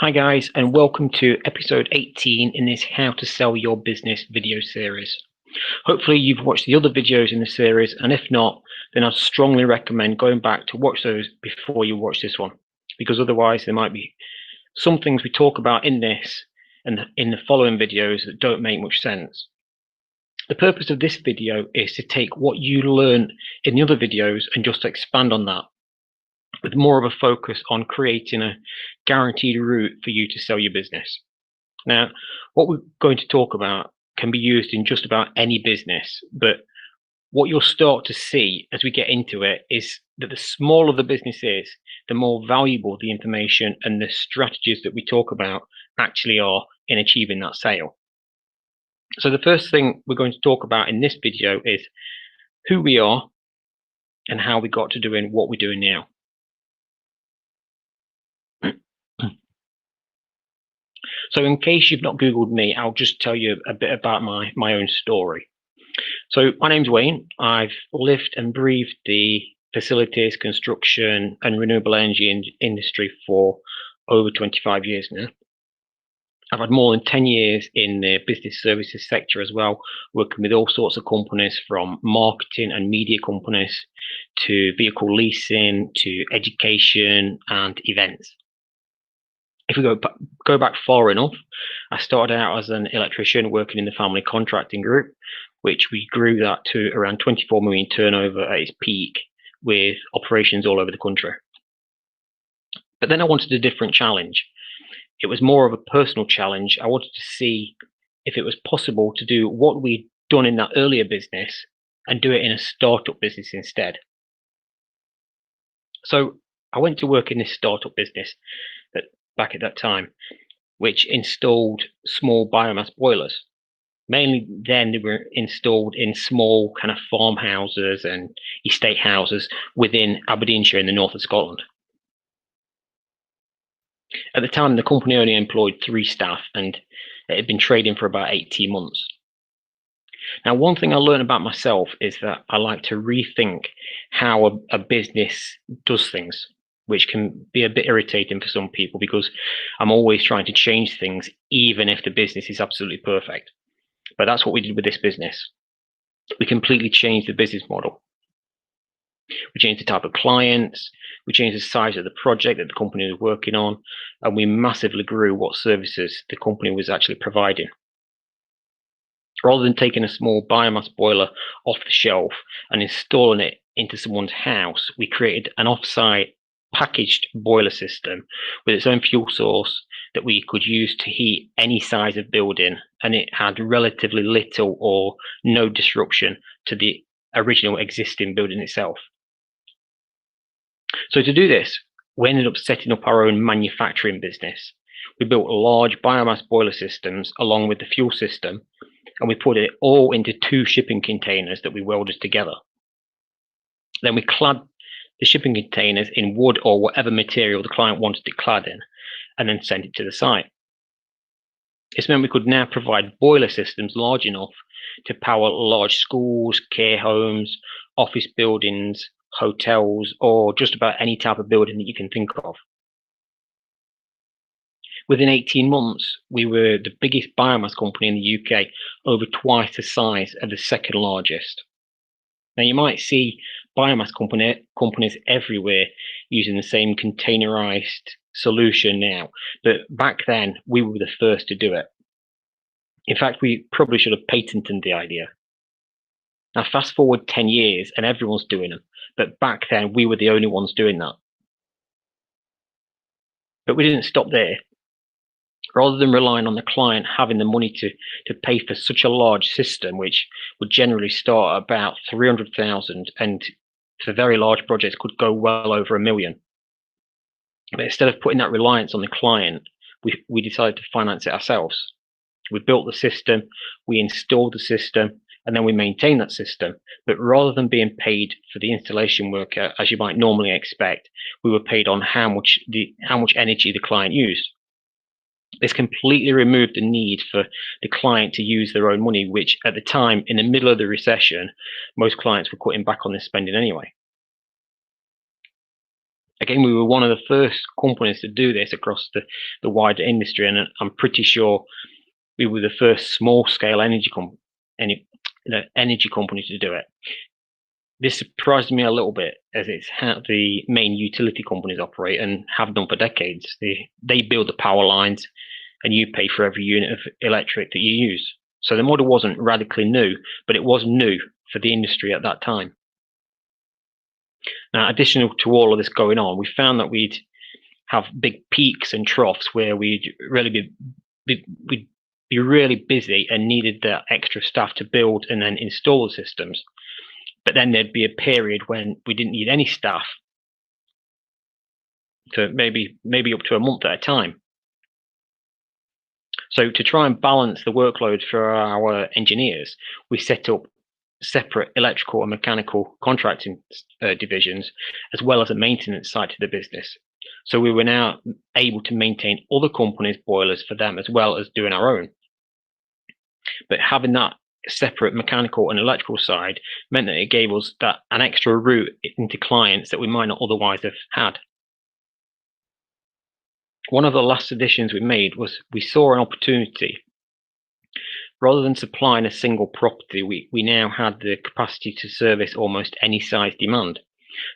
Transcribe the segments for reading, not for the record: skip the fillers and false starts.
Hi guys, and welcome to episode 18 in this How to Sell Your Business video series. Hopefully you've watched the other videos in the series, and if not, then I'd strongly recommend going back to watch those before you watch this one, because otherwise there might be some things we talk about in this and in the following videos that don't make much sense. The purpose of this video is to take what you learn in the other videos and just expand on that, with more of a focus on creating a guaranteed route for you to sell your business. Now, what we're going to talk about can be used in just about any business, but what you'll start to see as we get into it is that the smaller the business is, the more valuable the information and the strategies that we talk about actually are in achieving that sale. So the first thing we're going to talk about in this video is who we are and how we got to doing what we're doing now. So in case you've not Googled me, I'll just tell you a bit about my own story. So my name's Wayne. I've lived and breathed the facilities, construction and renewable energy industry for over 25 years now. I've had more than 10 years in the business services sector as well, working with all sorts of companies, from marketing and media companies to vehicle leasing to education and events. If we go back far enough, I started out as an electrician working in the family contracting group, which we grew that to around 24 million turnover at its peak, with operations all over the country. But then I wanted a different challenge. It was more of a personal challenge. I wanted to see if it was possible to do what we'd done in that earlier business and do it in a startup business instead. So I went to work in this startup business back at that time, which installed small biomass boilers. Mainly then they were installed in small kind of farmhouses and estate houses within Aberdeenshire in the north of Scotland. At the time, the company only employed 3 staff and it had been trading for about 18 months. Now, one thing I learned about myself is that I like to rethink how a business does things, which can be a bit irritating for some people because I'm always trying to change things, even if the business is absolutely perfect. But that's what we did with this business. We completely changed the business model. We changed the type of clients, we changed the size of the project that the company was working on, and we massively grew what services the company was actually providing. Rather than taking a small biomass boiler off the shelf and installing it into someone's house, we created an off-site packaged boiler system with its own fuel source that we could use to heat any size of building, and it had relatively little or no disruption to the original existing building itself. So to do this, we ended up setting up our own manufacturing business. We built large biomass boiler systems along with the fuel system, and we put it all into 2 shipping containers that we welded together. Then we clad the shipping containers in wood or whatever material the client wanted it clad in, and then sent it to the site. This meant we could now provide boiler systems large enough to power large schools, care homes, office buildings, hotels, or just about any type of building that you can think of. Within 18 months, we were the biggest biomass company in the UK, over twice the size of the second largest. Now, you might see biomass companies everywhere using the same containerized solution now, but back then we were the first to do it. In fact, we probably should have patented the idea. Now, fast forward 10 years and everyone's doing them, but back then we were the only ones doing that. But we didn't stop there. Rather than relying on the client having the money to pay for such a large system, which would generally start at about 300,000 and for very large projects could go well over 1 million. But instead of putting that reliance on the client, we decided to finance it ourselves. We built the system, we installed the system, and then we maintained that system. But rather than being paid for the installation work, as you might normally expect, we were paid on how much energy the client used. This completely removed the need for the client to use their own money, which at the time, in the middle of the recession, most clients were cutting back on their spending anyway. Again, we were one of the first companies to do this across the wider industry, and I'm pretty sure we were the first small-scale energy company to do it. This surprised me a little bit, as it's how the main utility companies operate and have done for decades. They build the power lines, and you pay for every unit of electric that you use. So the model wasn't radically new, but it was new for the industry at that time. Now, additional to all of this going on, we found that we'd have big peaks and troughs where we'd really be really busy and needed the extra staff to build and then install the systems. But then there'd be a period when we didn't need any staff for maybe up to a month at a time. So to try and balance the workload for our engineers, we set up separate electrical and mechanical contracting divisions, as well as a maintenance side to the business. So we were now able to maintain other companies' boilers for them, as well as doing our own. But having that separate mechanical and electrical side meant that it gave us an extra route into clients that we might not otherwise have had. One of the last additions we made was we saw an opportunity. Rather than supplying a single property, we now had the capacity to service almost any size demand.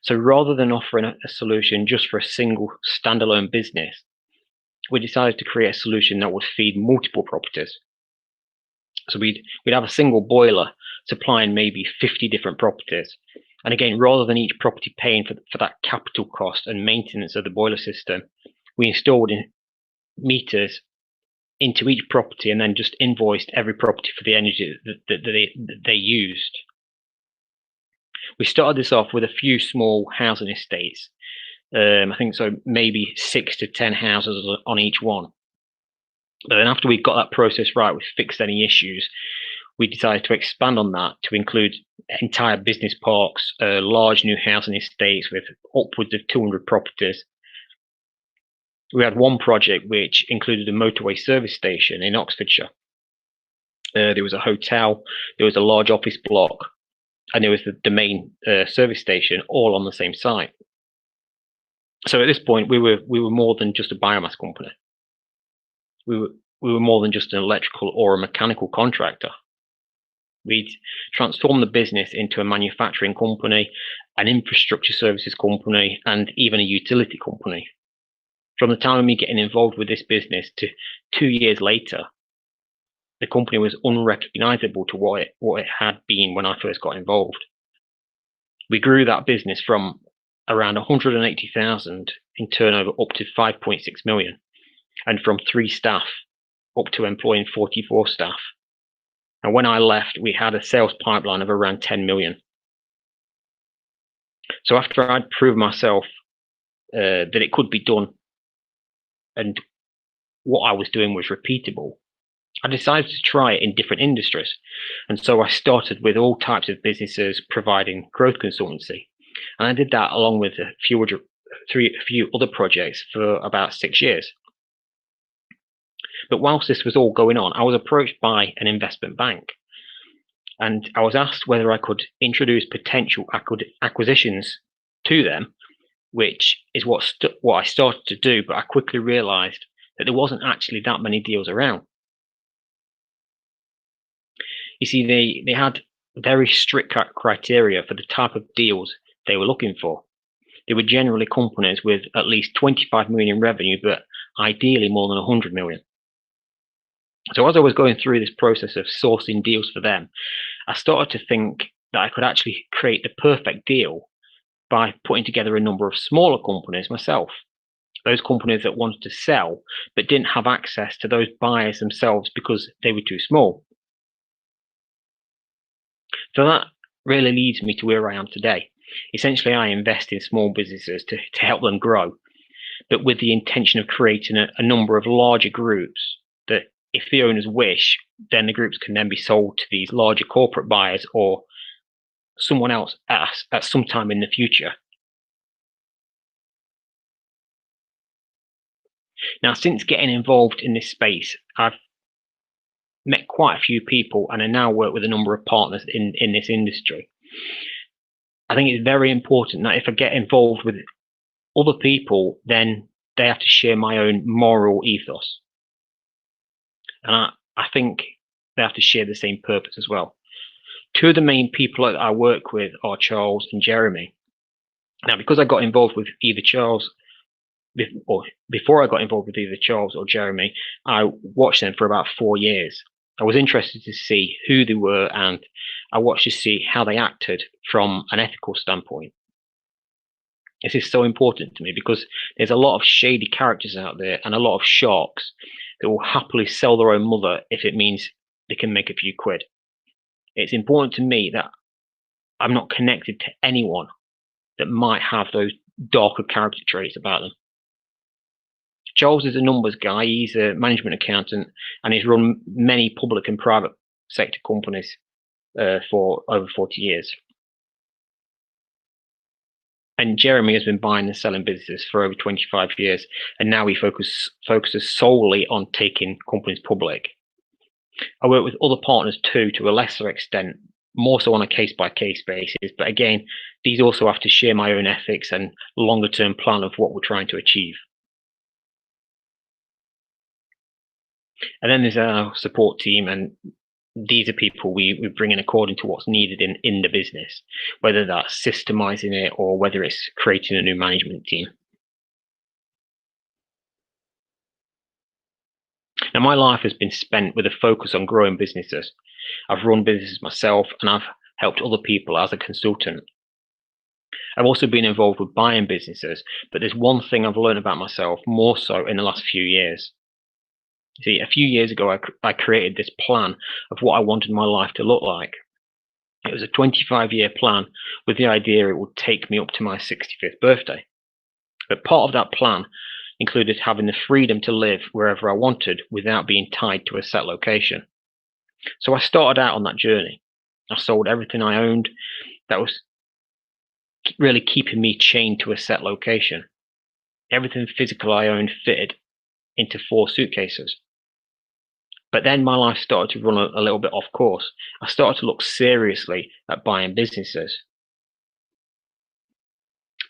So rather than offering a solution just for a single standalone business, we decided to create a solution that would feed multiple properties. So we'd have a single boiler supplying maybe 50 different properties. And again, rather than each property paying for that capital cost and maintenance of the boiler system, we installed meters into each property and then just invoiced every property for the energy that they used. We started this off with a few small housing estates. I think so, maybe 6 to 10 houses on each one. But then after we got that process right, we fixed any issues, we decided to expand on that to include entire business parks, large new housing estates with upwards of 200 properties. We had one project which included a motorway service station in Oxfordshire. There was a hotel, there was a large office block, and there was the main service station, all on the same site. So at this point, we were more than just a biomass company. We were more than just an electrical or a mechanical contractor. We'd transformed the business into a manufacturing company, an infrastructure services company, and even a utility company. From the time of me getting involved with this business to 2 years later, the company was unrecognizable to what it had been when I first got involved. We grew that business from around 180,000 in turnover up to 5.6 million, and from 3 staff up to employing 44 staff. And when I left, we had a sales pipeline of around 10 million. So after I'd proved myself that it could be done and what I was doing was repeatable, I decided to try it in different industries. And so I started with all types of businesses providing growth consultancy. And I did that along with a few other projects for about 6 years. But whilst this was all going on, I was approached by an investment bank. And I was asked whether I could introduce potential acquisitions to them, which is what I started to do. But I quickly realized that there wasn't actually that many deals around. You see, they had very strict criteria for the type of deals they were looking for. They were generally companies with at least 25 million in revenue, but ideally more than 100 million. So as I was going through this process of sourcing deals for them, I started to think that I could actually create the perfect deal by putting together a number of smaller companies myself. Those companies that wanted to sell, but didn't have access to those buyers themselves because they were too small. So that really leads me to where I am today. Essentially, I invest in small businesses to help them grow, but with the intention of creating a number of larger groups that, if the owners wish, then the groups can then be sold to these larger corporate buyers or someone else at some time in the future. Now, since getting involved in this space, I've met quite a few people and I now work with a number of partners in this industry. I think it's very important that if I get involved with other people, then they have to share my own moral ethos. And I think they have to share the same purpose as well. Two of the main people that I work with are Charles and Jeremy. Now, because I got involved with either Charles, or before I got involved with either Charles or Jeremy, I watched them for about 4 years. I was interested to see who they were, and I watched to see how they acted from an ethical standpoint. This is so important to me because there's a lot of shady characters out there and a lot of sharks that will happily sell their own mother if it means they can make a few quid. It's important to me that I'm not connected to anyone that might have those darker character traits about them. Charles is a numbers guy. He's a management accountant, and he's run many public and private sector companies for over 40 years. And Jeremy has been buying and selling businesses for over 25 years, and now he focuses solely on taking companies public. I work with other partners too, to a lesser extent, more so on a case-by-case basis. But again, these also have to share my own ethics and longer-term plan of what we're trying to achieve. And then there's our support team, and these are people we bring in according to what's needed in the business, whether that's systemizing it or whether it's creating a new management team. Now, my life has been spent with a focus on growing businesses. I've run businesses myself, and I've helped other people as a consultant. I've also been involved with buying businesses, but there's one thing I've learned about myself more so in the last few years. See, a few years ago, I created this plan of what I wanted my life to look like. It was a 25-year plan with the idea it would take me up to my 65th birthday. But part of that plan included having the freedom to live wherever I wanted without being tied to a set location. So I started out on that journey. I sold everything I owned that was really keeping me chained to a set location. Everything physical I owned fitted into 4 suitcases. But then my life started to run a little bit off course. I started to look seriously at buying businesses.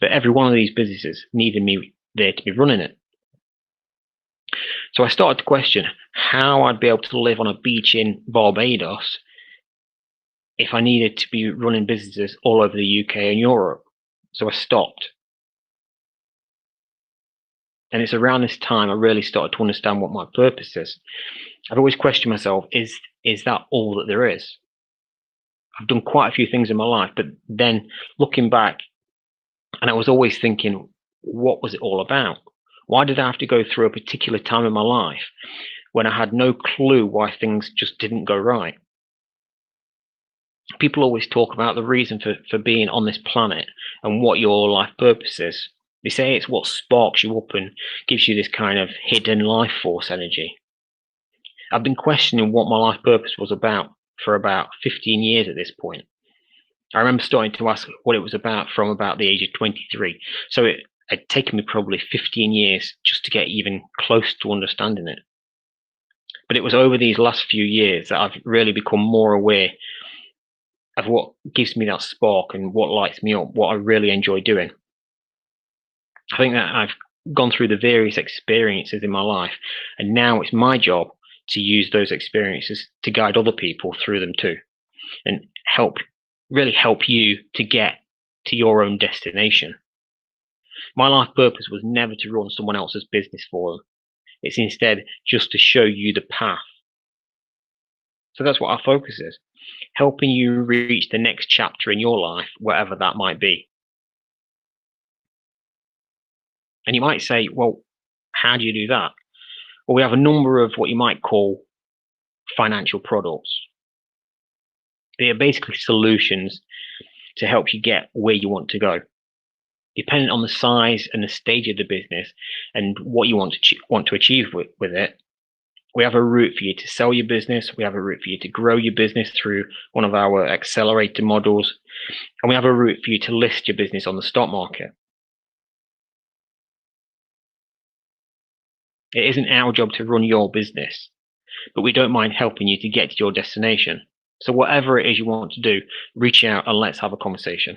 But every one of these businesses needed me there to be running it. So I started to question how I'd be able to live on a beach in Barbados if I needed to be running businesses all over the UK and Europe. So I stopped. And it's around this time I really started to understand what my purpose is. I've always questioned myself, is that all that there is? I've done quite a few things in my life, but then looking back, and I was always thinking, what was it all about? Why did I have to go through a particular time in my life when I had no clue why things just didn't go right? People always talk about the reason for being on this planet and what your life purpose is. They say it's what sparks you up and gives you this kind of hidden life force energy. I've been questioning what my life purpose was about for about 15 years at this point. I remember starting to ask what it was about from about the age of 23. So it had taken me probably 15 years just to get even close to understanding it. But it was over these last few years that I've really become more aware of what gives me that spark and what lights me up, what I really enjoy doing. I think that I've gone through the various experiences in my life, and now it's my job to use those experiences to guide other people through them too, and really help you to get to your own destination. My life purpose was never to run someone else's business for them. It's instead just to show you the path. So that's what our focus is, helping you reach the next chapter in your life, whatever that might be. And you might say, well, how do you do that? Well, we have a number of what you might call financial products. They are basically solutions to help you get where you want to go. Depending on the size and the stage of the business and what you want to achieve with it, we have a route for you to sell your business. We have a route for you to grow your business through one of our accelerator models. And we have a route for you to list your business on the stock market. It isn't our job to run your business, but we don't mind helping you to get to your destination. So whatever it is you want to do, reach out and let's have a conversation.